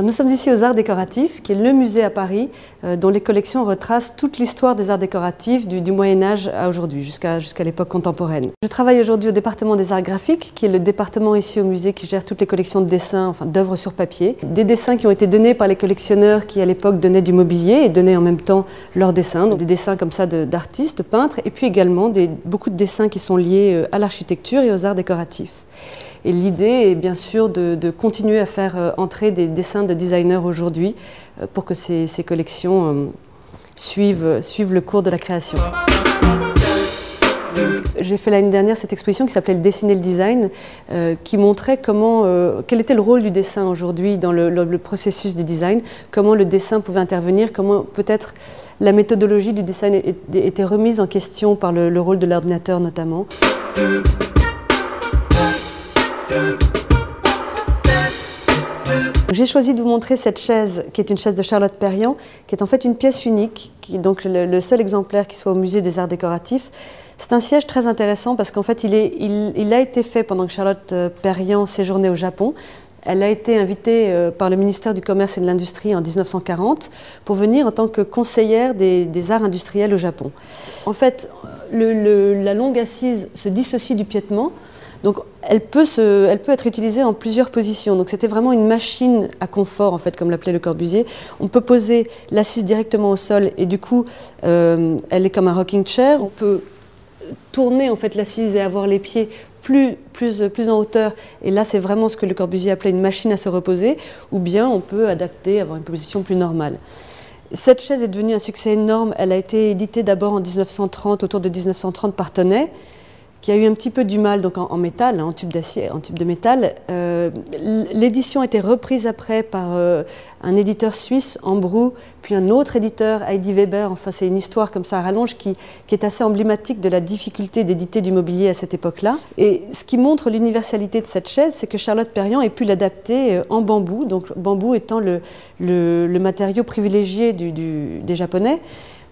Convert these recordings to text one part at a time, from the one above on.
Nous sommes ici aux Arts décoratifs, qui est le musée à Paris, dont les collections retracent toute l'histoire des arts décoratifs du Moyen-Âge à aujourd'hui, jusqu'à l'époque contemporaine. Je travaille aujourd'hui au département des arts graphiques, qui est le département ici au musée qui gère toutes les collections de dessins, enfin d'œuvres sur papier. Des dessins qui ont été donnés par les collectionneurs qui à l'époque donnaient du mobilier et donnaient en même temps leurs dessins, donc des dessins comme ça d'artistes, de peintres, et puis également beaucoup de dessins qui sont liés à l'architecture et aux arts décoratifs. Et l'idée est bien sûr de continuer à faire entrer des dessins de designers aujourd'hui pour que ces collections suivent le cours de la création. J'ai fait l'année dernière cette exposition qui s'appelait « Le dessiner le design », qui montrait quel était le rôle du dessin aujourd'hui dans le processus du design, comment le dessin pouvait intervenir, comment peut-être la méthodologie du design était remise en question par le rôle de l'ordinateur notamment. J'ai choisi de vous montrer cette chaise, qui est une chaise de Charlotte Perriand, qui est en fait une pièce unique, qui est donc le seul exemplaire qui soit au musée des arts décoratifs. C'est un siège très intéressant parce qu'en fait il a été fait pendant que Charlotte Perriand séjournait au Japon. Elle a été invitée par le ministère du Commerce et de l'Industrie en 1940 pour venir en tant que conseillère des arts industriels au Japon. En fait, la longue assise se dissocie du piétement. Donc elle peut être utilisée en plusieurs positions. Donc c'était vraiment une machine à confort, en fait, comme l'appelait Le Corbusier. On peut poser l'assise directement au sol et du coup, elle est comme un rocking chair. On peut tourner en fait l'assise et avoir les pieds plus en hauteur. Et là, c'est vraiment ce que Le Corbusier appelait une machine à se reposer. Ou bien on peut adapter, avoir une position plus normale. Cette chaise est devenue un succès énorme. Elle a été éditée d'abord en 1930, autour de 1930 par Tonnet, qui a eu un petit peu du mal donc en métal, en tube d'acier, en tube de métal. L'édition a été reprise après par un éditeur suisse, Ambrou, puis un autre éditeur, Heidi Weber. Enfin, c'est une histoire comme ça à rallonge qui est assez emblématique de la difficulté d'éditer du mobilier à cette époque-là. Et ce qui montre l'universalité de cette chaise, c'est que Charlotte Perriand ait pu l'adapter en bambou, donc bambou étant le matériau privilégié des Japonais.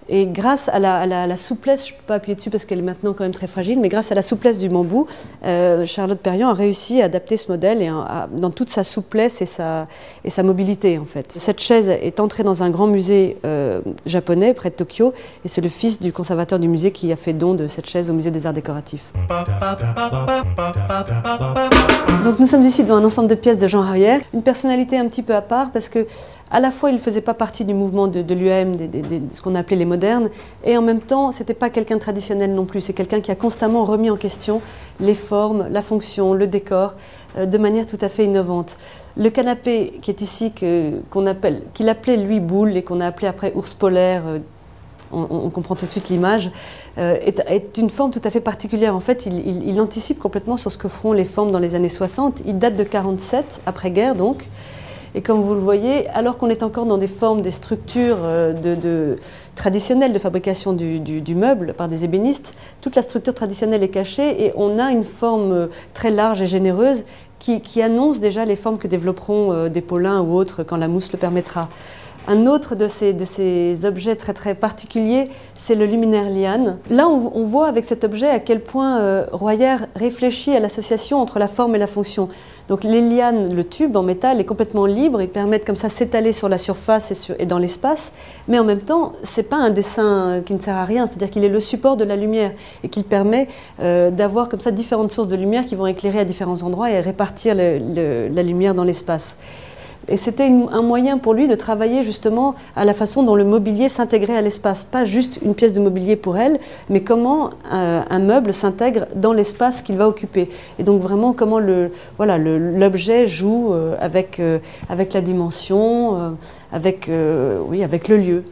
Et grâce à la souplesse, je ne peux pas appuyer dessus parce qu'elle est maintenant quand même très fragile, mais grâce à la souplesse du bambou, Charlotte Perriand a réussi à adapter ce modèle dans toute sa souplesse et sa mobilité en fait. Cette chaise est entrée dans un grand musée japonais près de Tokyo et c'est le fils du conservateur du musée qui a fait don de cette chaise au musée des arts décoratifs. Donc nous sommes ici devant un ensemble de pièces de Jean Rarière, une personnalité un petit peu à part parce que à la fois il ne faisait pas partie du mouvement de l'UAM, de ce qu'on appelait les modernes, et en même temps c'était pas quelqu'un de traditionnel non plus, c'est quelqu'un qui a constamment remis en question les formes, la fonction, le décor, de manière tout à fait innovante. Le canapé qui est ici, qu'il appelait lui boule et qu'on a appelé après ours polaire, on comprend tout de suite l'image, est une forme tout à fait particulière. En fait, il anticipe complètement sur ce que feront les formes dans les années 60. Il date de 47, après-guerre donc. Et comme vous le voyez, alors qu'on est encore dans des formes, des structures traditionnelles de fabrication du meuble par des ébénistes, toute la structure traditionnelle est cachée et on a une forme très large et généreuse qui annonce déjà les formes que développeront des Paulin ou autres quand la mousse le permettra. Un autre de ces objets très très particuliers, c'est le luminaire liane. Là, on voit avec cet objet à quel point Royer réfléchit à l'association entre la forme et la fonction. Donc les lianes, le tube en métal est complètement libre, ils permettent comme ça s'étaler sur la surface et dans l'espace, mais en même temps, c'est pas un dessin qui ne sert à rien, c'est-à-dire qu'il est le support de la lumière et qu'il permet d'avoir comme ça différentes sources de lumière qui vont éclairer à différents endroits et répartir la lumière dans l'espace. Et c'était un moyen pour lui de travailler justement à la façon dont le mobilier s'intégrait à l'espace. Pas juste une pièce de mobilier pour elle, mais comment un meuble s'intègre dans l'espace qu'il va occuper. Et donc vraiment comment l'objet joue avec la dimension, avec le lieu.